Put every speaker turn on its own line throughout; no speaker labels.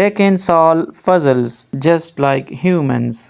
They can solve puzzles just like humans۔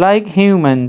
Like humans،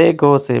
They gossip،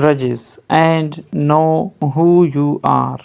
grudges and know who you are،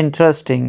Interesting،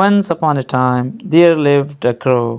Once upon a time there lived a crow۔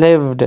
Lived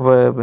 verb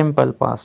simple past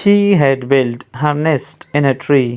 She had built her nest in a tree۔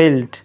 Built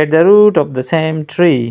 At the root of the same tree،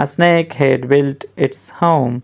A snake had built its home۔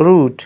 Root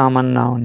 common noun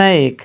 Snake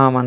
common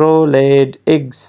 crow laid eggs،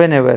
Whenever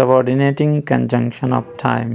subordinating conjunction of time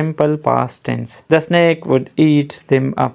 simple past tense۔ The snake would eat them up۔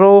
crow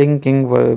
linking verb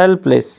Helpless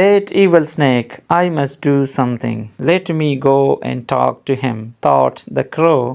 That evil snake، I must do something۔ Let me go and talk to him۔ Thought the crow،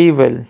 Evil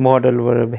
modal verb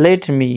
Let me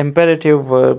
imperative verb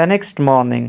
The next morning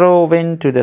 crow went to the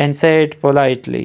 And said politely،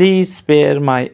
Please spare my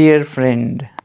Dear friend،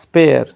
Spare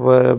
verb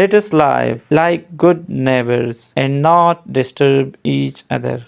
Let us live like good neighbors and not disturb each other۔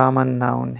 common noun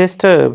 Disturb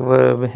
verb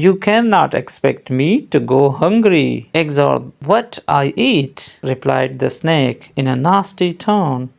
You cannot expect me to go hungry exhort what I eat، replied the snake in a nasty tone۔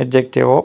adjective of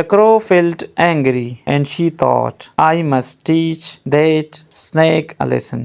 The crow felt angry and she thought I must teach that snake a lesson۔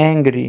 Angry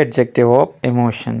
adjective of emotion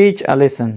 Teach a lesson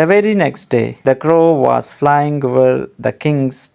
The very next day the crow was flying over the king's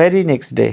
Very next day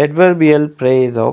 adverbial phrase of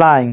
Flying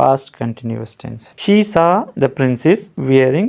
past continuous tense۔ She saw the princess wearing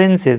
Princess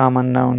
common noun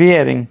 Wearing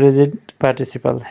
present participle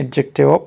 adjective of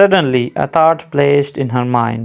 Suddenly a thought flashed in her mind۔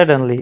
Suddenly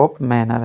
of manner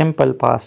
simple past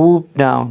Whoop down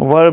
verb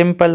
simple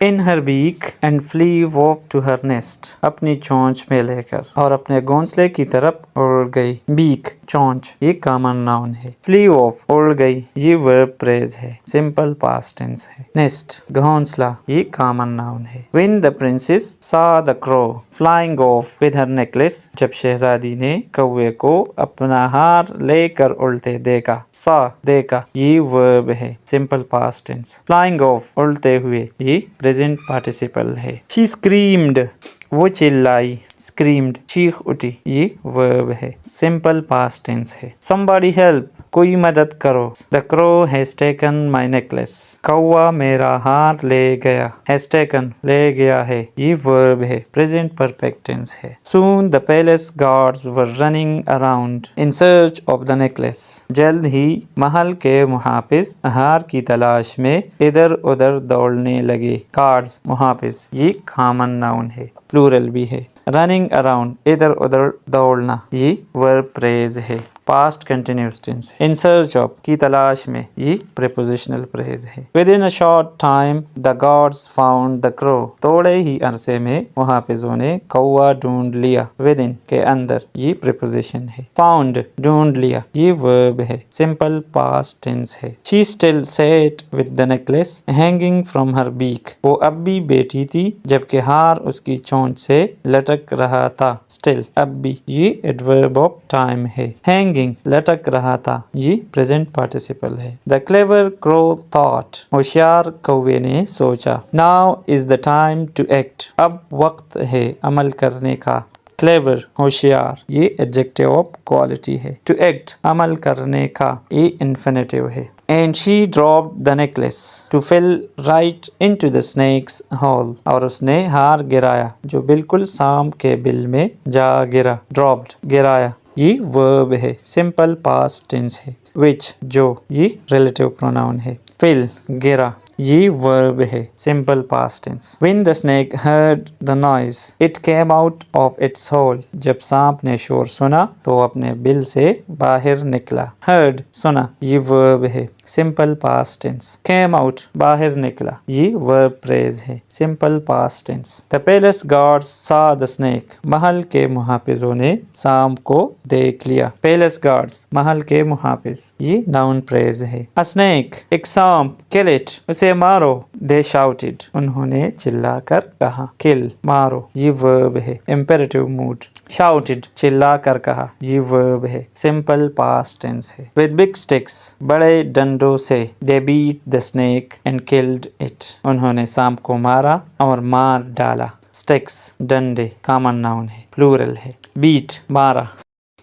in her beak and flew off to her nest. अपनी चोंच में लेकर और अपने घोंसले की तरफ उड़ गई. beak चोंच ये कॉमन नाउन है. flew off उड़ गई ये वर्ब फ्रेज है. सिंपल पास्ट टेंस है. nest घोंसला ये कॉमन नाउन है. when the princess saw the crow flying off with her necklace, जब शहजादी ने कौवे को अपना हार लेकर उड़ते देखा. saw देखा ये वर्ब है. Simple past tense. flying off उड़ते हुए ये प्रेजेंट पार्टिसिपल है. she screamed वो चिल्लाई. screamed चीख उठी ये वर्ब है. सिंपल पास्ट टेंस है. somebody help कोई मदद करो. the crow has taken my necklace कौवा मेरा हार ले गया. has taken ले गया है ये वर्ब है. प्रेजेंट परफेक्ट टेंस है. soon the palace guards were running around in search of the necklace जल्द ही महल के मुहाफिज हार की तलाश में इधर उधर दौड़ने लगे. guards मुहाफिज ये कॉमन नाउन है. प्लूरल भी है. रनिंग अराउंड इधर उधर दौड़ना ये वर्ब फ्रेज है. Past continuous tense. In search of की तलाश में ये प्रीपोजिशनल फ्रेज है. Within a short time the guards found the crow थोड़े ही अरसे में मुहाफिजों ने कौवा ढूंढ लिया. विद इन के अंदर ये प्रीपोजिशन है. फाउंड ढूंढ लिया ये वर्ब है. सिंपल पास्ट टेंस है. She still sat with the necklace hanging from her beak वो अब भी बैठी थी जबकि हार उसकी चोंच से लटक रहा था. स्टिल अब भी ये एडवर्ब ऑफ टाइम है. हैंगिंग लटक रहा था ये प्रेजेंट पार्टिसिपल है. द क्लेवर क्रो थॉट होशियार कौवे ने सोचा. Now is the time to act अब वक्त है अमल करने का. क्लेवर होशियार ये एडजेक्टिव ऑफ क्वालिटी है. टू एक्ट अमल करने का ये इन्फिनेटिव है. And she dropped the necklace to fall right into the snake's hole और उसने हार गिराया जो बिल्कुल सांप के बिल में जा गिरा. dropped गिराया ये वर्ब है. सिंपल पास्ट टेंस है. which जो ये रिलेटिव प्रोनाउन है. fill गिरा ये वर्ब है. Simple past tense. when the snake heard the noise it came out of its hole जब सांप ने शोर सुना तो अपने बिल से बाहर निकला. heard सुना ये वर्ब है. Simple past tense. came out बाहर निकला ये वर्ब फ्रेज है. Simple past tense. the palace guards saw the snake महल के मुहाफिजों ने सांप को देख लिया. palace guards महल के मुहाफिज ये नाउन फ्रेज है. a snake एक सांप. kill it उसे मारो. they shouted उन्होंने चिल्लाकर कहा. kill मारो ये वर्ब है. imperative mood. shouted चिल्ला कर कहा ये वर्ब है. सिंपल पास्ट टेंस है. with big sticks बड़े डंडों से they beat the snake and killed it उन्होंने सांप को मारा और मार डाला. sticks डंडे कॉमन नाउन है. प्लूरल है. beat मारा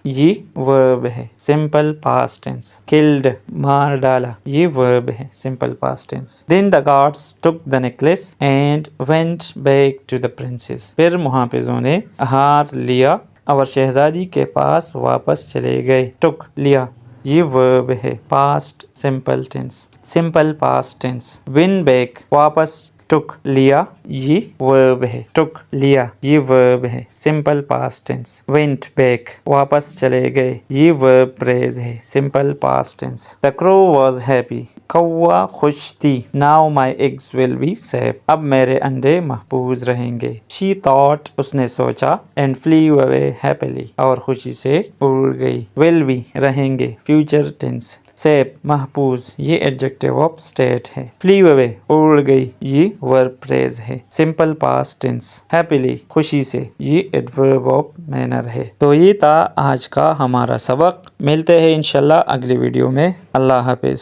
ये वर्ब है. Simple past tense. किल्ड मार डाला ये वर्ब है. Simple past tense. Then the guards took the necklace and went back to the princess फिर मुहाफिजों ने हार लिया और शहजादी के पास वापस चले गए. टुक लिया ये वर्ब है. Past simple tense. Simple past tense. Win back वापस टुक लिया ये वर्ब है. टुक लिया ये वर्ब है. Simple past tense. Went back वापस चले गए ये वर्ब फ्रेज है. Simple past tense. The crow was happy कौवा खुश थी. Now my eggs will be safe अब मेरे अंडे महफूज रहेंगे. शी थॉट उसने सोचा. एंड फ्लीव अवे हैप्पीली और खुशी से उड़ गई. विल बी रहेंगे फ्यूचर टेंस. सेफ महफूज ये एडजेक्टिव ऑफ स्टेट है. फ्लीव अवे उड़ गई ये वर्ब फ्रेज है. Simple past tense. हैप्पीली खुशी से ये एडवर्ब ऑफ मैनर है. तो ये था आज का हमारा सबक. मिलते हैं इंशाल्लाह अगली वीडियो में. अल्लाह हाफिज.